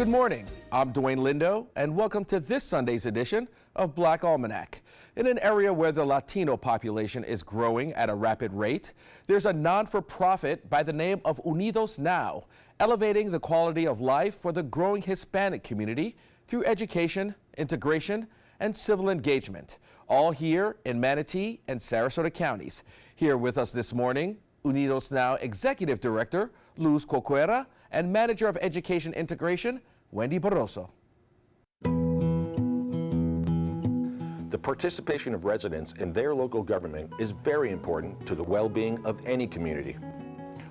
Good morning. I'm Dwayne Lindo, and welcome to this Sunday's edition of Black Almanac. In an area where the Latino population is growing at a rapid rate, there's a non-for-profit by the name of Unidos Now, elevating the quality of life for the growing Hispanic community through education, integration, and civil engagement, all here in Manatee and Sarasota counties. Here with us this morning, Unidos Now Executive Director Luz Corcuera and Manager of Education Integration, Wendy Barroso. The participation of residents in their local government is very important to the well-being of any community.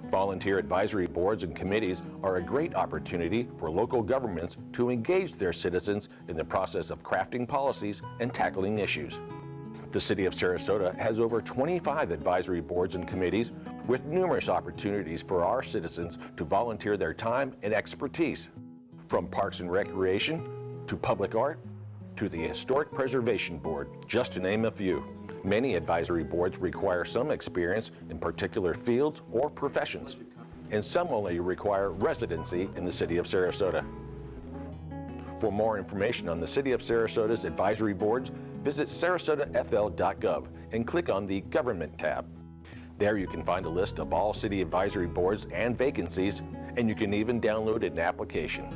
Volunteer advisory boards and committees are a great opportunity for local governments to engage their citizens in the process of crafting policies and tackling issues. The City of Sarasota has over 25 advisory boards and committees with numerous opportunities for our citizens to volunteer their time and expertise. From Parks and Recreation to Public Art to the Historic Preservation Board, just to name a few. Many advisory boards require some experience in particular fields or professions, and some only require residency in the City of Sarasota. For more information on the City of Sarasota's advisory boards, visit sarasotafl.gov and click on the Government tab. There you can find a list of all city advisory boards and vacancies, and you can even download an application.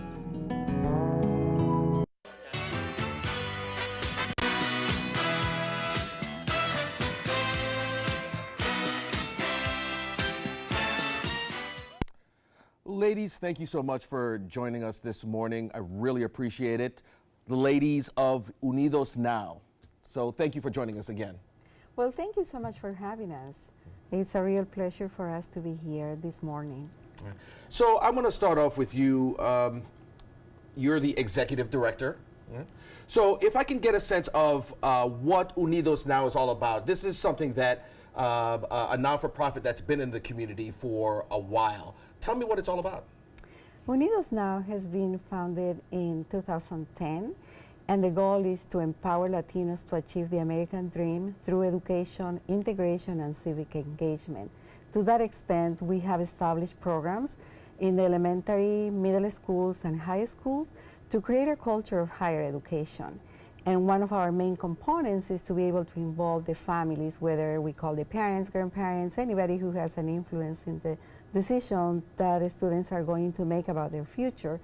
Ladies, thank you so much for joining us this morning. I really appreciate it. The ladies of Unidos Now. So thank you for joining us again. Well, thank you so much for having us. It's a real pleasure for us to be here this morning. Right. So I'm going to start off with you. You're the executive director. Yeah. So if I can get a sense of what Unidos Now is all about. This is something that a non-for-profit that's been in the community for a while. Tell me what it's all about. Unidos Now has been founded in 2010, and the goal is to empower Latinos to achieve the American dream through education, integration, and civic engagement. To that extent, we have established programs in the elementary, middle schools, and high schools to create a culture of higher education. And one of our main components is to be able to involve the families, whether we call the parents, grandparents, anybody who has an influence in the decision that the students are going to make about their future.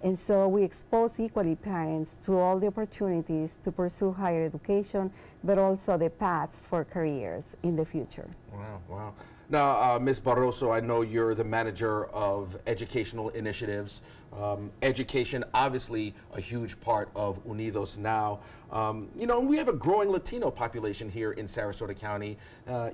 And so we expose equally parents to all the opportunities to pursue higher education, but also the paths for careers in the future. Wow, wow. Now, Ms. Barroso, I know you're the manager of educational initiatives. Education, obviously, a huge part of Unidos Now. You know, we have a growing Latino population here in Sarasota County,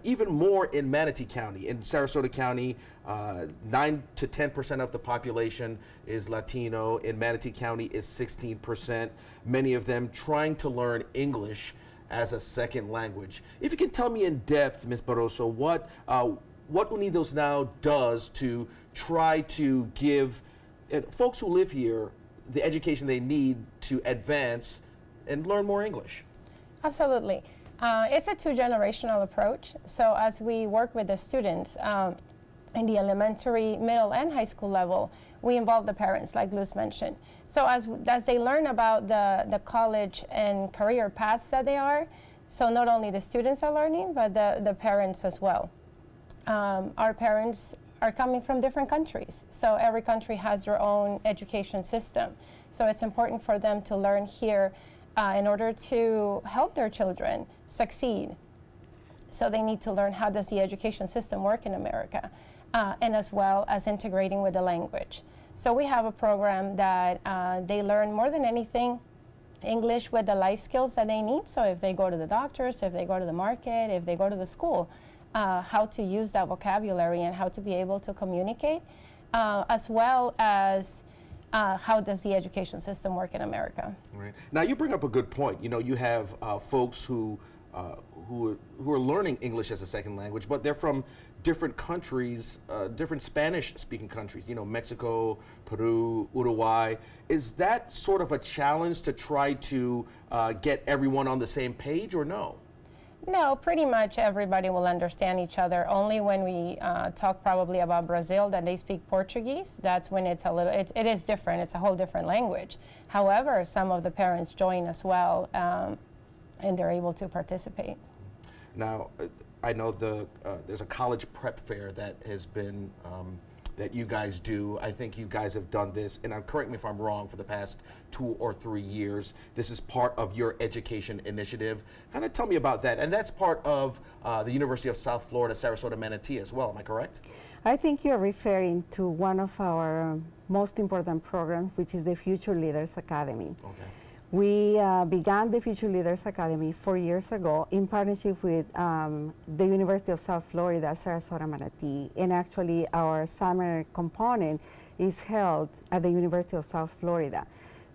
even more in Manatee County. In Sarasota County, 9 to 10% of the population is Latino. In Manatee County is 16%, many of them trying to learn English as a second language. If you can tell me in depth, Ms. Barroso, what Unidos Now does to try to give folks who live here the education they need to advance and learn more English. Absolutely. It's a two-generational approach. So as we work with the students in the elementary, middle, and high school level, we involve the parents, like Luz mentioned. So as they learn about the college and career paths that they are, so not only the students are learning, but the parents as well. Our parents are coming from different countries, so every country has their own education system. So it's important for them to learn here in order to help their children succeed. So they need to learn how does the education system work in America, and as well as integrating with the language. So we have a program that they learn more than anything English with the life skills that they need. So if they go to the doctors, if they go to the market, if they go to the school, how to use that vocabulary and how to be able to communicate, as well as how does the education system work in America. Right. Now you bring up a good point. You know, you have folks who are learning English as a second language, but they're from different countries, different Spanish-speaking countries, you know, Mexico, Peru, Uruguay. Is that sort of a challenge to try to get everyone on the same page, or no? No, pretty much everybody will understand each other. Only when we talk probably about Brazil that they speak Portuguese, that's when it's a little, it is different. It's a whole different language. However, some of the parents join as well, and they're able to participate. Now, I know there's a college prep fair that has been that you guys do. I think you guys have done this, and correct me if I'm wrong, for the past 2 or 3 years. This is part of your education initiative. Kind of tell me about that. And that's part of the University of South Florida, Sarasota Manatee as well, am I correct? I think you're referring to one of our most important programs, which is the Future Leaders Academy. Okay. We began the Future Leaders Academy 4 years ago in partnership with the University of South Florida, Sarasota Manatee, and actually our summer component is held at the University of South Florida.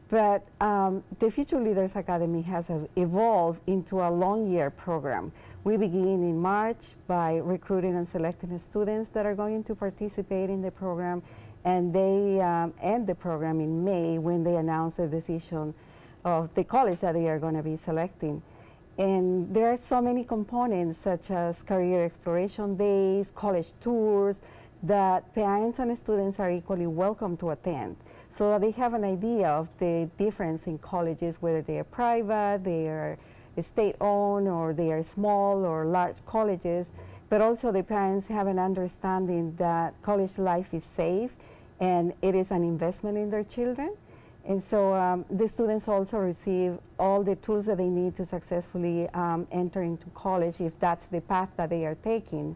But the Future Leaders Academy has evolved into a long-year program. We begin in March by recruiting and selecting students that are going to participate in the program, and they end the program in May when they announce their decision of the college that they are going to be selecting. And there are so many components such as career exploration days, college tours, that parents and students are equally welcome to attend, so that they have an idea of the difference in colleges, whether they are private, they are state-owned, or they are small or large colleges, but also the parents have an understanding that college life is safe and it is an investment in their children. And so the students also receive all the tools that they need to successfully enter into college if that's the path that they are taking.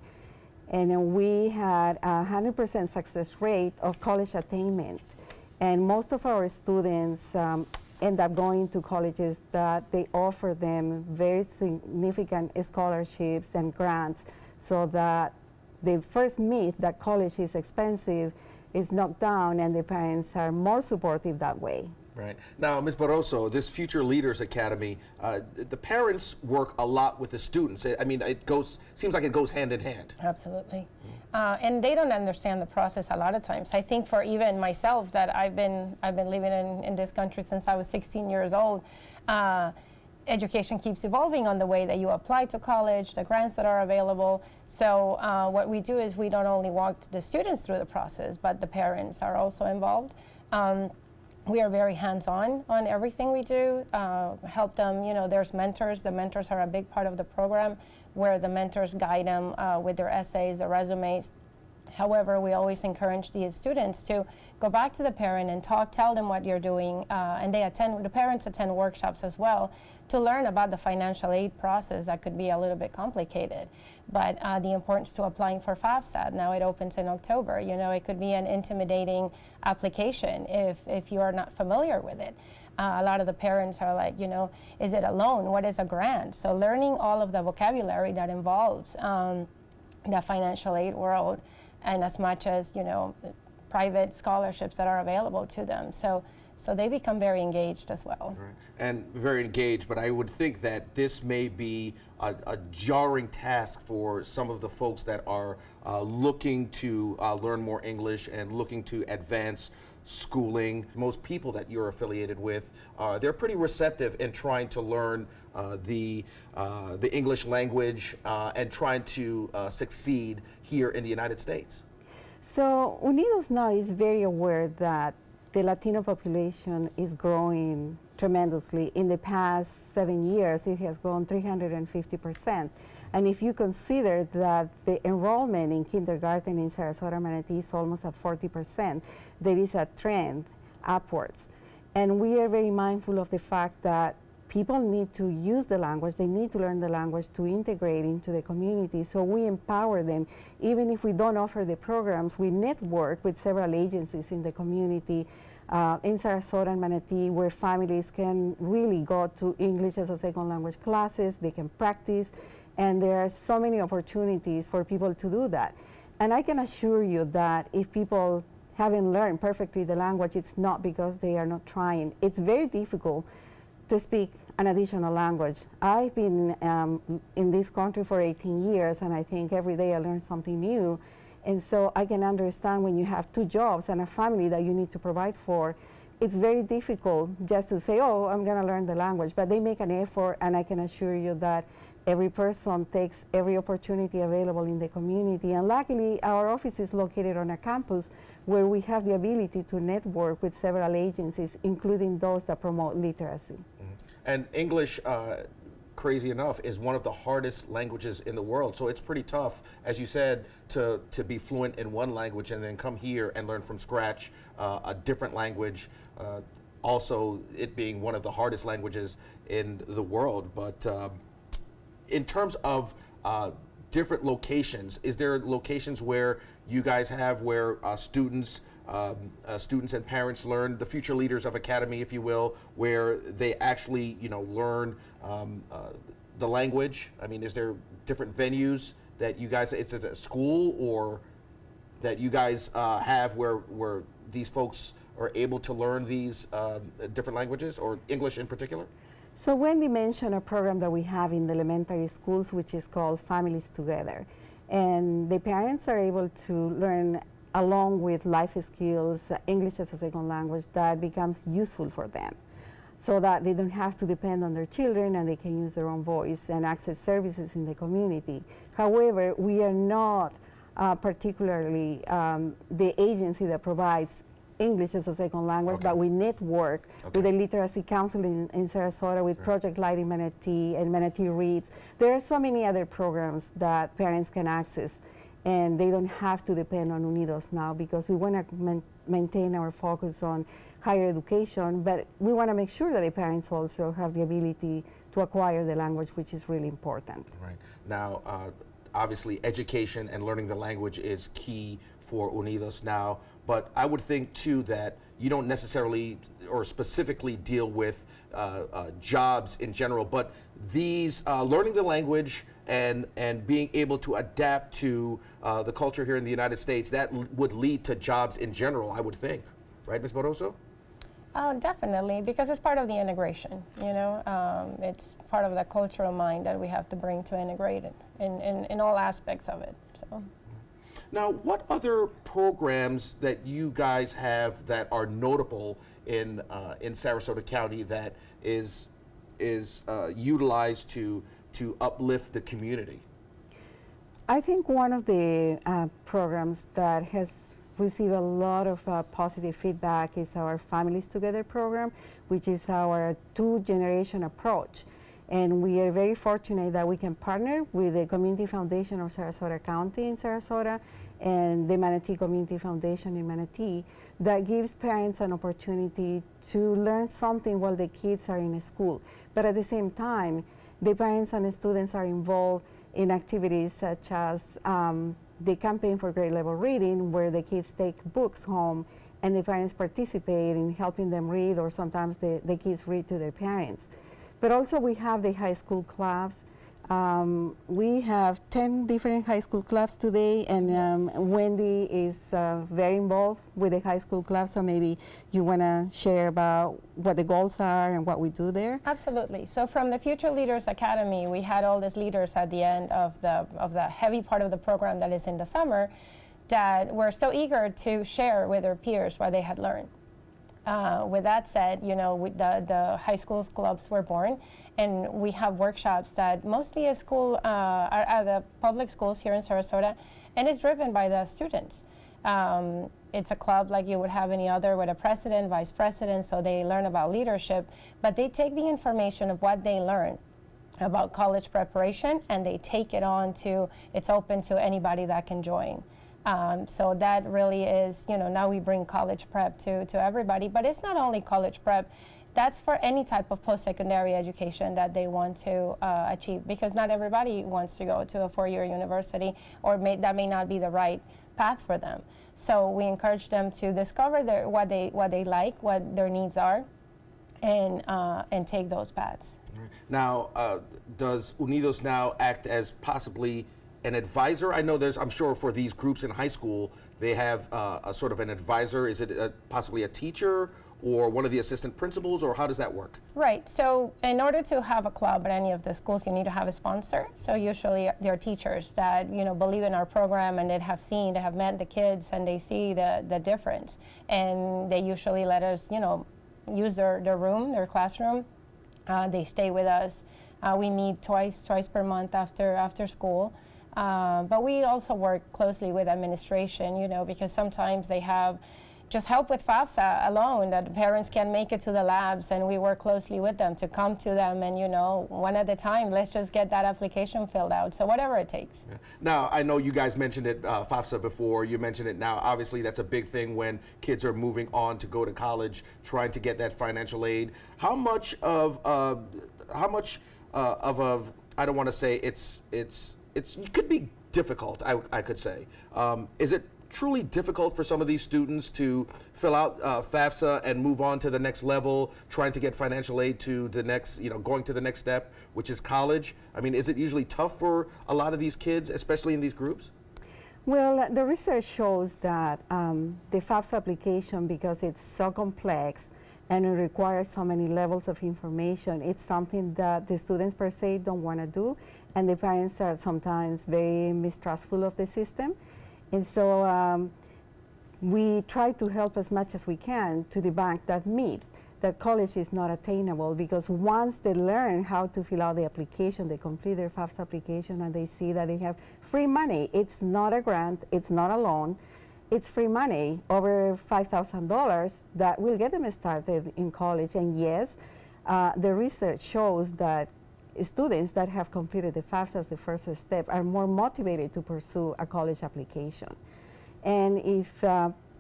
And we had a 100% success rate of college attainment. And most of our students end up going to colleges that they offer them very significant scholarships and grants, so that the first myth that college is expensive is knocked down, and the parents are more supportive that way. Right. Now, Ms. Barroso, this Future Leaders Academy, the parents work a lot with the students. I mean, seems like it goes hand in hand. Absolutely. And they don't understand the process a lot of times. I think for even myself, that I've been living in this country since I was 16 years old. Education keeps evolving on the way that you apply to college, the grants that are available. So what we do is we don't only walk the students through the process, but the parents are also involved. We are very hands-on on everything we do, help them, there's mentors. The mentors are a big part of the program, where the mentors guide them with their essays, their resumes. However, we always encourage these students to go back to the parent and tell them what you're doing, and the parents attend workshops as well to learn about the financial aid process that could be a little bit complicated. But the importance to applying for FAFSA, now it opens in October. It could be an intimidating application if you are not familiar with it. A lot of the parents are like, is it a loan? What is a grant? So learning all of the vocabulary that involves the financial aid world, and as much as, private scholarships that are available to them. So they become very engaged as well. Right. And very engaged, but I would think that this may be a jarring task for some of the folks that are looking to learn more English and looking to advance schooling. Most people that you're affiliated with, they're pretty receptive in trying to learn the English language and trying to succeed here in the United States. So Unidos now is very aware that the Latino population is growing tremendously. In the past 7 years, it has grown 350%. And if you consider that the enrollment in kindergarten in Sarasota Manatee is almost at 40%, there is a trend upwards. And we are very mindful of the fact that people need to use the language, they need to learn the language to integrate into the community, so we empower them. Even if we don't offer the programs, we network with several agencies in the community in Sarasota and Manatee, where families can really go to English as a second language classes, they can practice, and there are so many opportunities for people to do that. And I can assure you that if people haven't learned perfectly the language, it's not because they are not trying. It's very difficult to speak an additional language. I've been in this country for 18 years, and I think every day I learn something new. And so I can understand when you have 2 jobs and a family that you need to provide for, it's very difficult just to say, oh, I'm going to learn the language. But they make an effort, and I can assure you that Every person takes every opportunity available in the community. And luckily, our office is located on a campus where we have the ability to network with several agencies, including those that promote literacy. And English, crazy enough, is one of the hardest languages in the world. So it's pretty tough, as you said, to be fluent in one language and then come here and learn from scratch a different language. Also, it being one of the hardest languages in the world. But in terms of different locations, is there locations where you guys have where students and parents learn, the future leaders of Academy, if you will, where they actually, learn the language? I mean, is there different venues that you guys, it's a school or that you guys have where these folks are able to learn these different languages, or English in particular? So Wendy mentioned a program that we have in the elementary schools, which is called Families Together. And the parents are able to learn, along with life skills, English as a second language that becomes useful for them, so that they don't have to depend on their children and they can use their own voice and access services in the community. However, we are not particularly the agency that provides English as a second language, but we network with the Literacy Council in Sarasota, with Project Light in Manatee and Manatee Reads. There are so many other programs that parents can access, and they don't have to depend on Unidos now, because we want to maintain our focus on higher education, but we want to make sure that the parents also have the ability to acquire the language, which is really important. Right. Now, obviously, education and learning the language is key for Unidos now, but I would think too that you don't necessarily or specifically deal with jobs in general, but these learning the language and being able to adapt to the culture here in the United States, that would lead to jobs in general, I would think. Right, Ms. Barroso? Oh, definitely, because it's part of the integration, it's part of the cultural mind that we have to bring to integrate it in all aspects of it. So. Now, what other programs that you guys have that are notable in Sarasota County that is utilized to uplift the community? I think one of the programs that has received a lot of positive feedback is our Families Together program, which is our two-generation approach. And we are very fortunate that we can partner with the Community Foundation of Sarasota County in Sarasota and the Manatee Community Foundation in Manatee, that gives parents an opportunity to learn something while the kids are in school. But at the same time, the parents and the students are involved in activities such as the campaign for grade level reading, where the kids take books home and the parents participate in helping them read, or sometimes the kids read to their parents. But also we have the high school clubs. We have 10 different high school clubs today, and Wendy is very involved with the high school club, so maybe you want to share about what the goals are and what we do there? Absolutely. So from the Future Leaders Academy, we had all these leaders at the end of the heavy part of the program that is in the summer that were so eager to share with their peers what they had learned. With that said, the high school clubs were born, and we have workshops that mostly are the public schools here in Sarasota, and it's driven by the students. It's a club like you would have any other, with a president, vice president, so they learn about leadership, but they take the information of what they learn about college preparation, and they take it on to, it's open to anybody that can join. So that really is, now we bring college prep to everybody, but it's not only college prep. That's for any type of post-secondary education that they want to achieve, because not everybody wants to go to a four-year university, or that may not be the right path for them. So we encourage them to discover what they like, what their needs are, and take those paths. Now, does Unidos now act as possibly an advisor? I know I'm sure for these groups in high school, they have a sort of an advisor. Is it possibly a teacher or one of the assistant principals, or how does that work? Right, so in order to have a club at any of the schools, you need to have a sponsor. So usually they're teachers that, believe in our program, and they have met the kids, and they see the difference. And they usually let us, use their room, their classroom. They stay with us. We meet twice per month after school. But we also work closely with administration, because sometimes they have just help with FAFSA alone, that the parents can make it to the labs, and we work closely with them to come to them and, one at a time, let's just get that application filled out. So whatever it takes. Yeah. Now, I know you guys mentioned it, FAFSA, before. You mentioned it now. Obviously, that's a big thing when kids are moving on to go to college, trying to get that financial aid. How much of I don't want to say it could be difficult, I could say. Is it truly difficult for some of these students to fill out FAFSA and move on to the next level, trying to get financial aid to the next, going to the next step, which is college? I mean, is it usually tough for a lot of these kids, especially in these groups? Well, the research shows that the FAFSA application, because it's so complex and it requires so many levels of information, it's something that the students per se don't want to do, and the parents are sometimes very mistrustful of the system. And so we try to help as much as we can to debunk that myth that college is not attainable, because once they learn how to fill out the application, they complete their FAFSA application and they see that they have free money. It's not a grant, it's not a loan, it's free money, over $5,000 that will get them started in college. And yes, the research shows that students that have completed the FAFSA as the first step are more motivated to pursue a college application. And if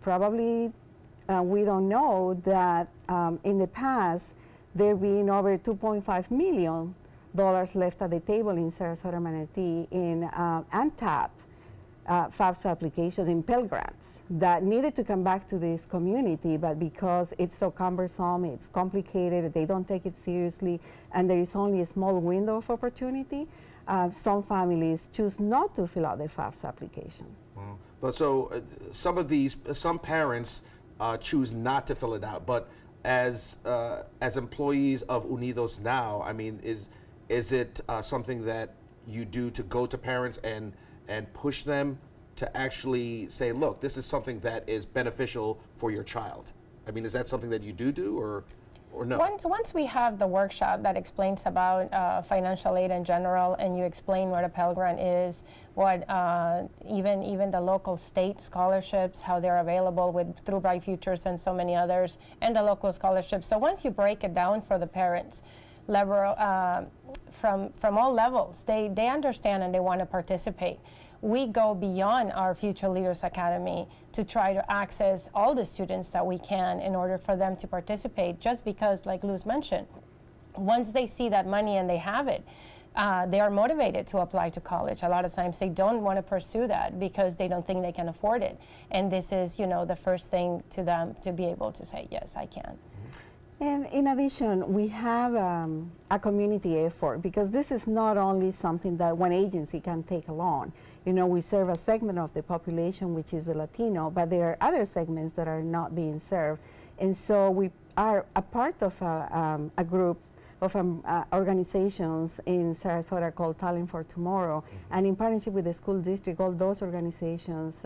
probably we don't know that in the past there have been over $2.5 million left at the table in Sarasota Manatee in untapped FAFSA applications in Pell Grants that needed to come back to this community, but because it's so cumbersome, it's complicated, they don't take it seriously, and there is only a small window of opportunity, some families choose not to fill out the FAFSA application. Wow. But so some parents choose not to fill it out, but as employees of Unidos now, I mean, is it something that you do to go to parents and push them to actually say, look, this is something that is beneficial for your child? I mean, is that something that you do or no? Once we have the workshop that explains about financial aid in general, and you explain what a Pell Grant is, what even the local state scholarships, how they're available through Bright Futures and so many others, and the local scholarships. So once you break it down for the parents, from all levels, they understand and they want to participate. We go beyond our Future Leaders Academy to try to access all the students that we can in order for them to participate, just because, like Luz mentioned, once they see that money and they have it, they are motivated to apply to college. A lot of times they don't want to pursue that because they don't think they can afford it. And this is, the first thing to them to be able to say, yes, I can. And in addition, we have a community effort, because this is not only something that one agency can take alone. We serve a segment of the population, which is the Latino, but there are other segments that are not being served. And so we are a part of a group of organizations in Sarasota called Talent for Tomorrow. And in partnership with the school district, all those organizations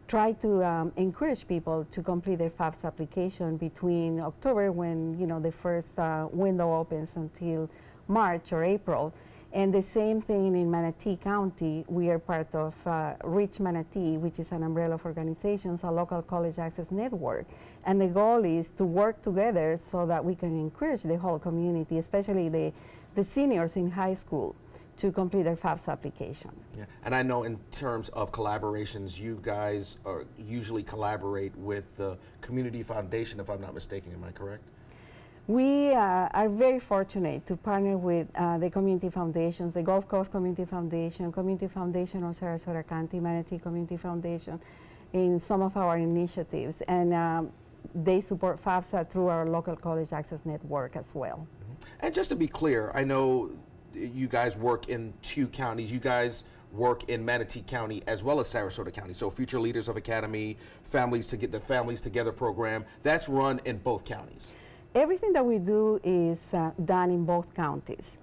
try to encourage people to complete their FAFSA application between October, when the first window opens, until March or April. And the same thing in Manatee County. We are part of Reach Manatee, which is an umbrella of organizations, a local college access network. And the goal is to work together so that we can encourage the whole community, especially the seniors in high school, to complete their FAFSA application. Yeah. And I know in terms of collaborations, you guys usually collaborate with the Community Foundation, if I'm not mistaken. Am I correct? We are very fortunate to partner with the community foundations, the Gulf Coast Community Foundation of Sarasota County, Manatee Community Foundation, in some of our initiatives. And they support FAFSA through our local college access network as well. Mm-hmm. And just to be clear, I know you guys work in 2 counties. You guys work in Manatee County as well as Sarasota County. So Future Leaders of Academy, the Families Together program, that's run in both counties. Everything that we do is done in both counties.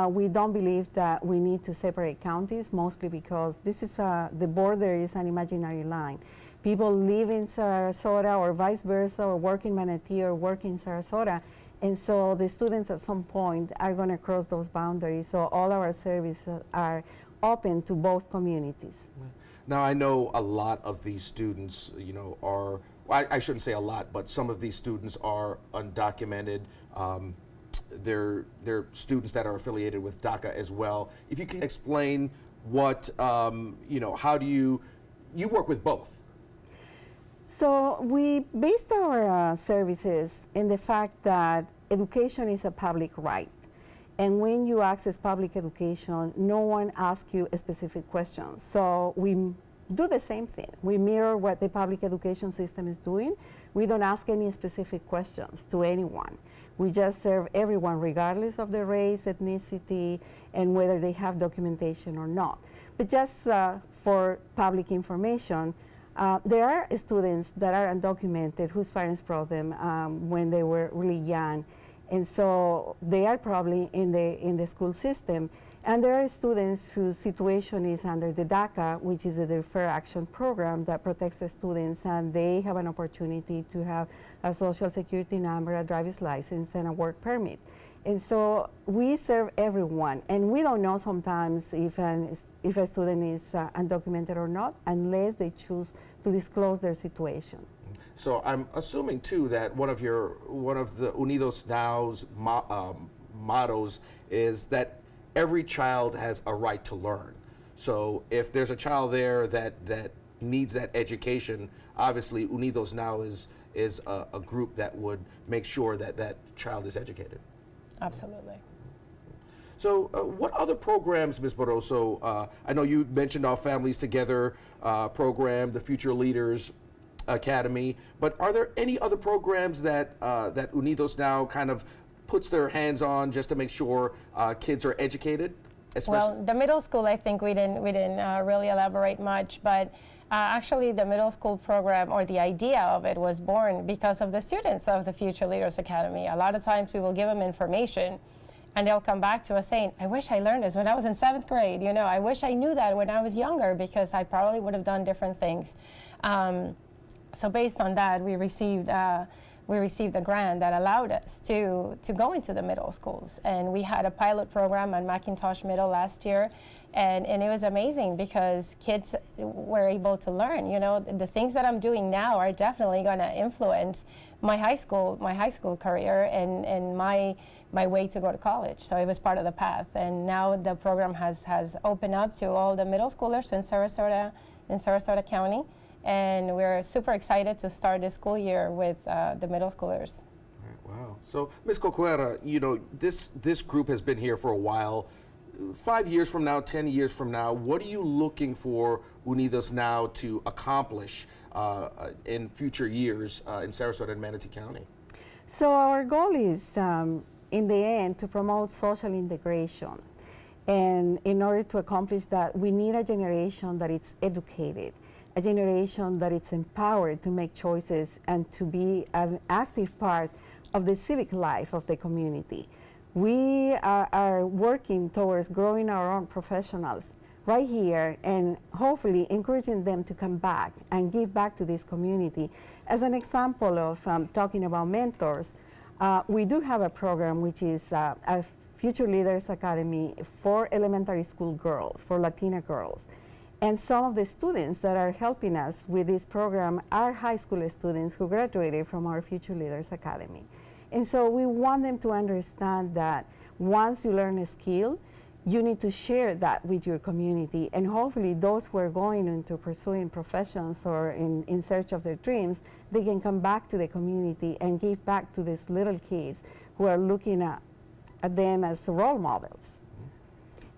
We don't believe that we need to separate counties, mostly because this is the border is an imaginary line. People live in Sarasota or vice versa, or work in Manatee or work in Sarasota, And so the students at some point are going to cross those boundaries. So all our services are open to both communities. Now, I know a lot of these students, you know, are, well, I shouldn't say a lot, but some of these students are undocumented. They're students that are affiliated with DACA as well. If you can explain what, you know, how do you work with both? So we based our services in the fact that education is a public right. And when you access public education, no one asks you a specific questions. So we do the same thing. We mirror what the public education system is doing. We don't ask any specific questions to anyone. We just serve everyone regardless of their race, ethnicity, and whether they have documentation or not. But just for public information, there are students that are undocumented whose parents brought them when they were really young. And so they are probably in the school system. And there are students whose situation is under the DACA, which is the Deferred Action Program that protects the students, and they have an opportunity to have a social security number, a driver's license, and a work permit. And so we serve everyone, and we don't know sometimes if a student is undocumented or not unless they choose to disclose their situation. So I'm assuming too that one of the Unidos Now's mottos is that every child has a right to learn. So if there's a child there that needs that education, obviously Unidos Now is a group that would make sure that that child is educated. Absolutely. So what other programs, Ms. Barroso, I know you mentioned our Families Together program, the Future Leaders Academy, but are there any other programs that Unidos Now kind of puts their hands on just to make sure kids are educated? Well, the middle school, I think we didn't really elaborate much, but actually the middle school program, or the idea of it, was born because of the students of the Future Leaders Academy. A lot of times we will give them information and they'll come back to us saying, I wish I learned this when I was in 7th grade, you know, I wish I knew that when I was younger because I probably would have done different things. So based on that, we received a grant that allowed us to go into the middle schools. And we had a pilot program at McIntosh Middle last year, and it was amazing because kids were able to learn. You know, the things that I'm doing now are definitely going to influence my high school career and my way to go to college. So it was part of the path. And now the program has opened up to all the middle schoolers in Sarasota County. And we're super excited to start this school year with the middle schoolers. Wow. So, Ms. Corcuera, you know, this group has been here for a while. 5 years from now, 10 years from now, what are you looking for Unidos Now to accomplish in future years in Sarasota and Manatee County? So our goal is, in the end, to promote social integration. And in order to accomplish that, we need a generation that is educated, a generation that is empowered to make choices and to be an active part of the civic life of the community. We are working towards growing our own professionals right here and hopefully encouraging them to come back and give back to this community. As an example of talking about mentors, we do have a program which is a Future Leaders Academy for elementary school girls, for Latina girls. And some of the students that are helping us with this program are high school students who graduated from our Future Leaders Academy. And so we want them to understand that once you learn a skill, you need to share that with your community. And hopefully those who are going into pursuing professions or in search of their dreams, they can come back to the community and give back to these little kids who are looking at them as role models.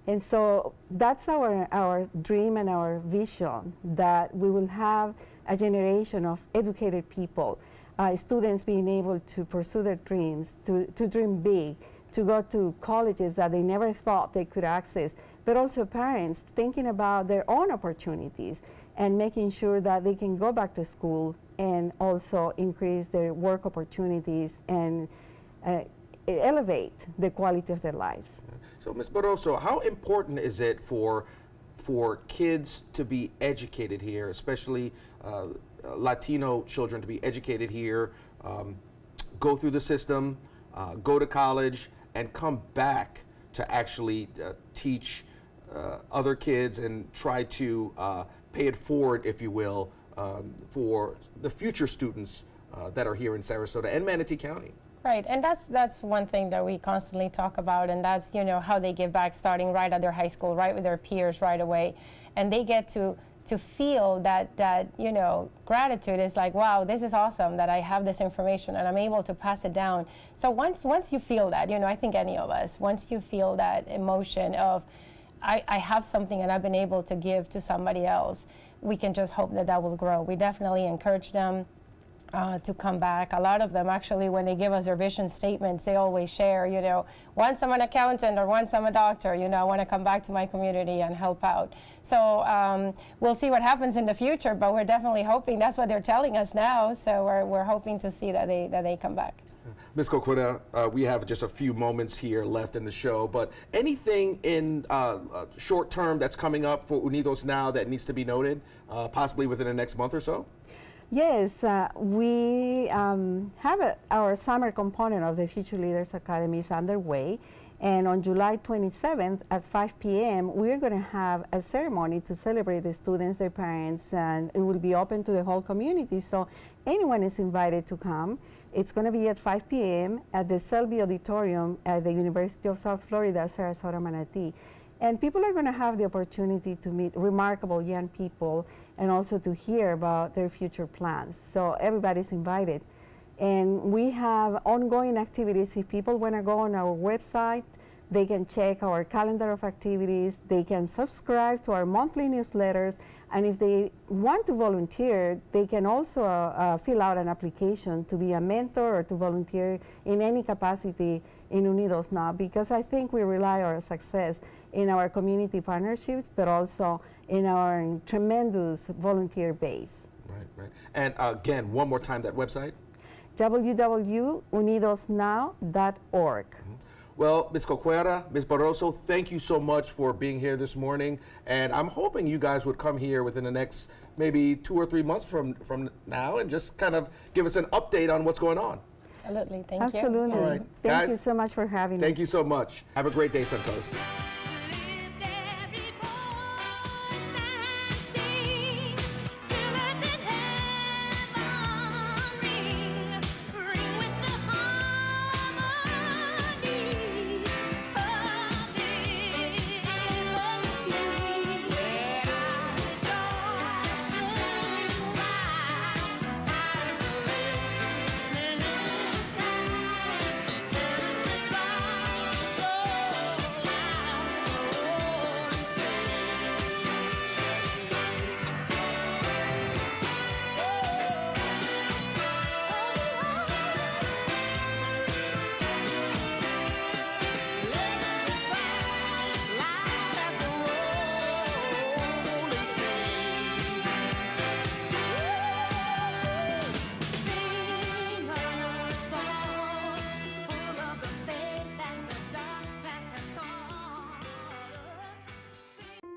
And so that's our dream and our vision, that we will have a generation of educated people, students being able to pursue their dreams, to dream big, to go to colleges that they never thought they could access, but also parents thinking about their own opportunities and making sure that they can go back to school and also increase their work opportunities and elevate the quality of their lives. So, Ms. Barroso, how important is it for kids to be educated here, especially Latino children to be educated here, go through the system, go to college, and come back to actually teach other kids and try to pay it forward, if you will, for the future students that are here in Sarasota and Manatee County. Right, and that's one thing that we constantly talk about, and that's, you know, how they give back starting right at their high school, right with their peers right away, and they get to feel that you know, gratitude is like, wow, this is awesome that I have this information and I'm able to pass it down. So once you feel that, you know, I think any of us, once you feel that emotion of I have something and I've been able to give to somebody else, we can just hope that will grow. We definitely encourage them to come back. A lot of them actually, when they give us their vision statements, they always share, you know, once I'm an accountant or once I'm a doctor, you know, I want to come back to my community and help out. So we'll see what happens in the future, but we're definitely hoping. That's what they're telling us now. So we're hoping to see that they come back. Ms. Coqueta, we have just a few moments here left in the show, but anything in short term that's coming up for Unidos Now that needs to be noted, possibly within the next month or so? Yes, we have our summer component of the Future Leaders Academy is underway, and on July 27th at 5 p.m. we're going to have a ceremony to celebrate the students, their parents, and it will be open to the whole community, so anyone is invited to come. It's going to be at 5 p.m. at the Selby Auditorium at the University of South Florida, Sarasota, Manatee. And people are going to have the opportunity to meet remarkable young people and also to hear about their future plans. So everybody's invited. And we have ongoing activities. If people want to go on our website, they can check our calendar of activities. They can subscribe to our monthly newsletters. And if they want to volunteer, they can also fill out an application to be a mentor or to volunteer in any capacity in Unidos Now, because I think we rely on our success in our community partnerships, but also in our tremendous volunteer base. Right. And again, one more time, that website? www.unidosnow.org. Well, Ms. Coqueta, Ms. Barroso, thank you so much for being here this morning. And I'm hoping you guys would come here within the next maybe 2 or 3 months from now and just kind of give us an update on what's going on. Absolutely, thank you. Absolutely. All right. Thank Guys, you so much for having us. Thank you so much. Have a great day, Suncoast.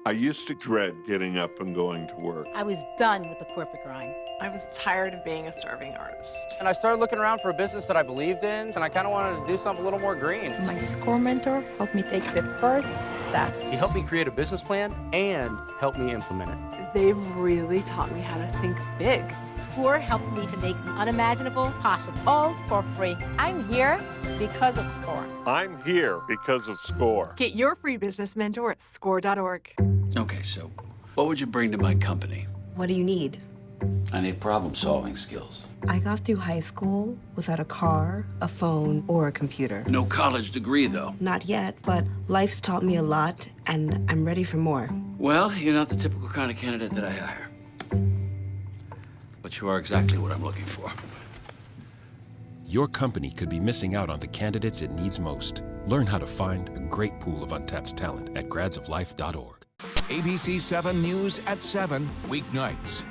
I used to dread getting up and going to work. I was done with the corporate grind. I was tired of being a starving artist. And I started looking around for a business that I believed in, and I kind of wanted to do something a little more green. My SCORE mentor helped me take the first step. He helped me create a business plan and helped me implement it. They've really taught me how to think big. SCORE helped me to make the unimaginable possible, all for free. I'm here because of SCORE. I'm here because of SCORE. Get your free business mentor at score.org. Okay, so what would you bring to my company? What do you need? I need problem-solving skills. I got through high school without a car, a phone, or a computer. No college degree, though. Not yet, but life's taught me a lot, and I'm ready for more. Well, you're not the typical kind of candidate that I hire. But you are exactly what I'm looking for. Your company could be missing out on the candidates it needs most. Learn how to find a great pool of untapped talent at gradsoflife.org. ABC 7 News at 7, weeknights.